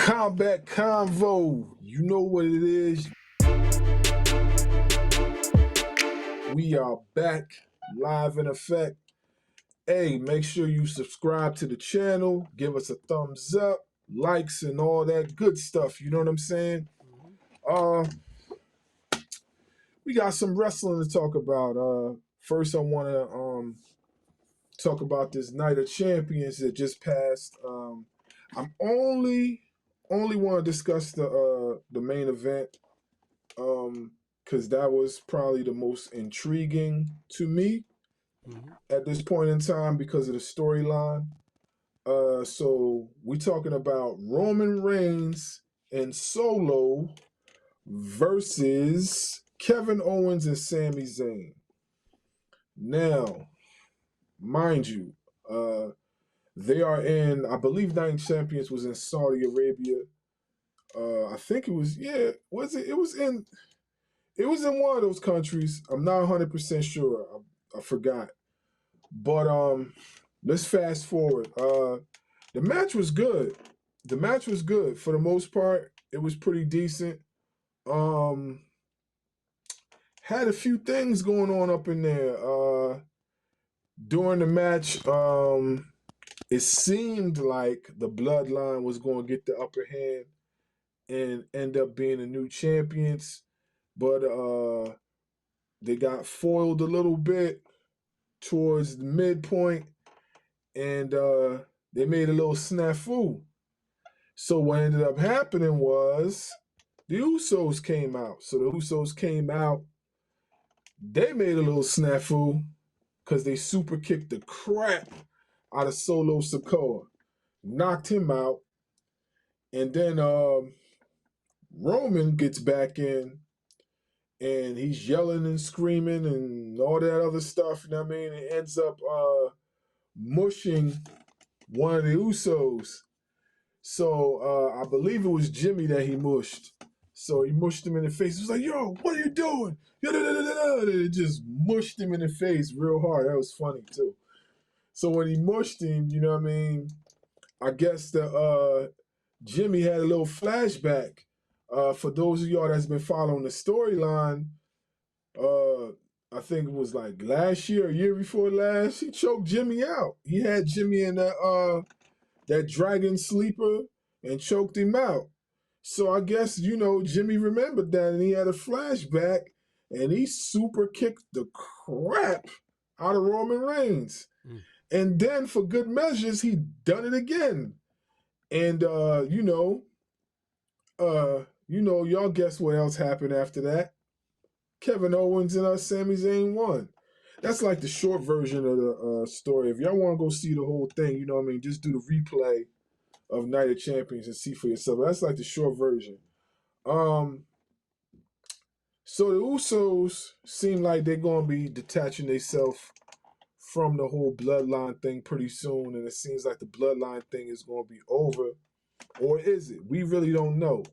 Combat Convo. You know what it is. We are back live in effect. Hey, make sure you subscribe to the channel. Give us a thumbs up, likes, and all that good stuff. You know what I'm saying? We got some wrestling to talk about. First, I want to talk about this Night of Champions that just passed. I'm only want to discuss the main event because that was probably the most intriguing to me at this point in time because of the storyline. So we talking about Roman Reigns and Solo versus Kevin Owens and Sami Zayn. Now, mind you, they are in, I believe Night of Champions was in Saudi Arabia. I think it was, was it? It was in one of those countries. I'm not 100% sure. I forgot. But let's fast forward. The match was good. The match was good for the most part. It was pretty decent. Had a few things going on up in there. During the match, it seemed like the Bloodline was going to get the upper hand and end up being the new champions, but they got foiled a little bit towards the midpoint, and they made a little snafu. So what ended up happening was the Usos came out. So the Usos came out. They made a little snafu because they super kicked the crap out of Solo Sikoa, knocked him out, and then Roman gets back in, and he's yelling and screaming and all that other stuff. You know what I mean? It ends up mushing one of the Usos. So I believe it was Jimmy that he mushed. So he mushed him in the face. He was like, "Yo, what are you doing?" And it just mushed him in the face real hard. That was funny too. So when he mushed him, you know what I mean? I guess the Jimmy had a little flashback. For those of y'all that's been following the storyline, I think it was like last year, a year before last, he choked Jimmy out. He had Jimmy in that dragon sleeper and choked him out. So I guess, Jimmy remembered that and he had a flashback and he super kicked the crap out of Roman Reigns. And then for good measures, he done it again. And, y'all guess what else happened after that? Kevin Owens and Sami Zayn won. That's like the short version of the story. If y'all want to go see the whole thing, you know what I mean, just do the replay of Night of Champions and see for yourself. That's like the short version. So the Usos seem like they're going to be detaching themselves from the whole bloodline thing pretty soon, and it seems like the bloodline thing is going to be over. Or is it? We really don't know.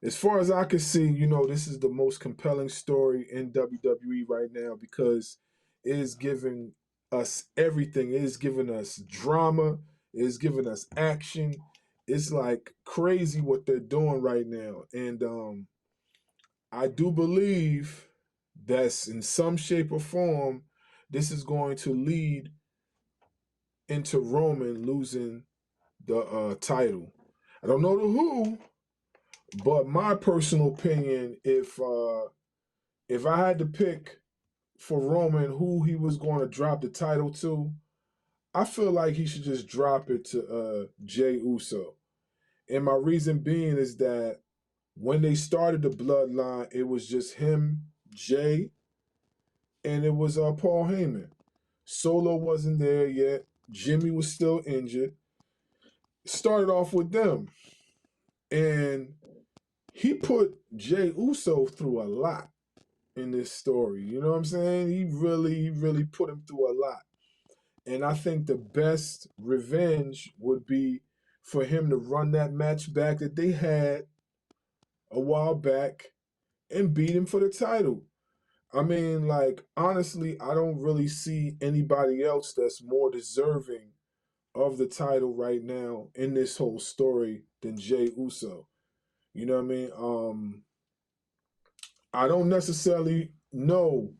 As far as I can see, this is the most compelling story in WWE right now because it is giving us everything. It is giving us drama. It is giving us action. It's like crazy what they're doing right now. And I do believe that in some shape or form, this is going to lead into Roman losing the title. I don't know the who, but my personal opinion, if I had to pick for Roman who he was going to drop the title to, I feel like he should just drop it to Jey Uso. And my reason being is that when they started the bloodline, it was just him, Jey, and it was Paul Heyman. Solo wasn't there yet. Jimmy was still injured. Started off with them. And he put Jey Uso through a lot in this story. You know what I'm saying? He really put him through a lot. And I think the best revenge would be for him to run that match back that they had a while back and beat him for the title. I mean, like, honestly, I don't really see anybody else that's more deserving of the title right now in this whole story than Jey Uso. You know what I mean? I don't necessarily know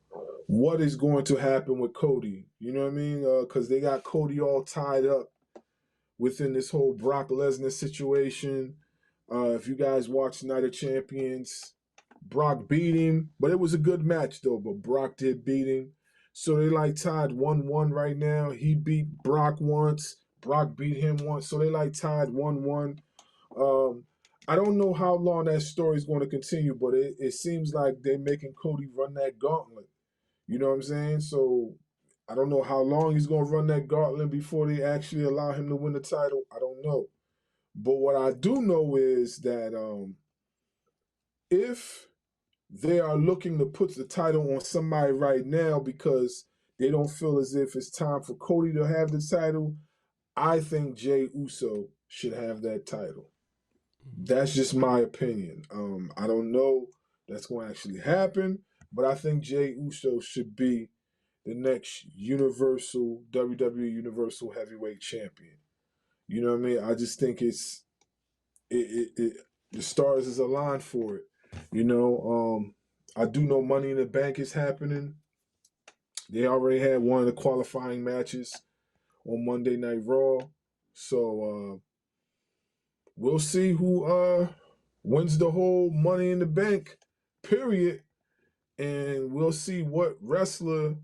what is going to happen with Cody. You know what I mean? Because they got Cody all tied up within this whole Brock Lesnar situation. If you guys watch Night of Champions, Brock beat him, but it was a good match though. But Brock did beat him, so they like tied 1-1 right now. He beat Brock once, Brock beat him once, so they like tied 1-1. I don't know how long that story is going to continue, but it seems like they're making Cody run that gauntlet. You know what I'm saying? So I don't know how long he's going to run that gauntlet before they actually allow him to win the title. I don't know. But what I do know is that if they are looking to put the title on somebody right now because they don't feel as if it's time for Cody to have the title, I think Jey Uso should have that title. That's just my opinion. I don't know that's going to actually happen, but I think Jey Uso should be the next Universal WWE Universal Heavyweight Champion. You know what I mean? I just think the stars is aligned for it. You know, I do know Money in the Bank is happening. They already had one of the qualifying matches on Monday Night Raw, so we'll see who wins the whole Money in the Bank period, and we'll see what wrestler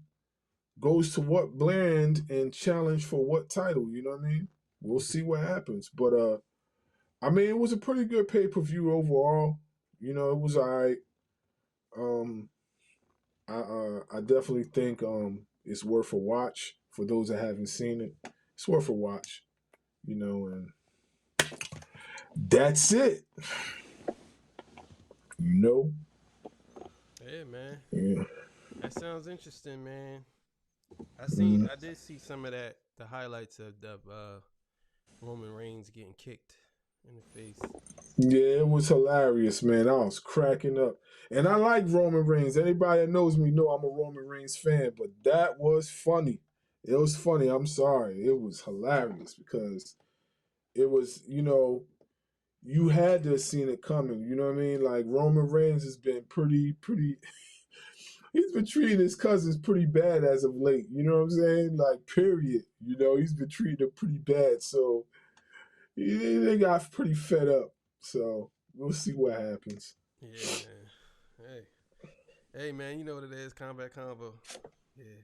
goes to what brand and challenge for what title. You know what I mean? We'll see what happens, but I mean, it was a pretty good pay-per-view overall. You know, it was all right. I definitely think it's worth a watch for those that haven't seen it. It's worth a watch, you know, and that's it. You know? Yeah, man. Yeah. That sounds interesting, man. Mm. I did see some of that, the highlights of the Roman Reigns getting kicked in the face. Yeah, it was hilarious, man. I was cracking up. And I like Roman Reigns. Anybody that knows me know I'm a Roman Reigns fan, but that was funny. It was funny. I'm sorry. It was hilarious because it was, you know, you had to have seen it coming. You know what I mean? Like Roman Reigns has been pretty. He's been treating his cousins pretty bad as of late. You know what I'm saying? Like period. You know, he's been treating them pretty bad. So they got pretty fed up. So we'll see what happens. Yeah, man. Hey, hey, man. You know what it is? Combat Convo. Yeah.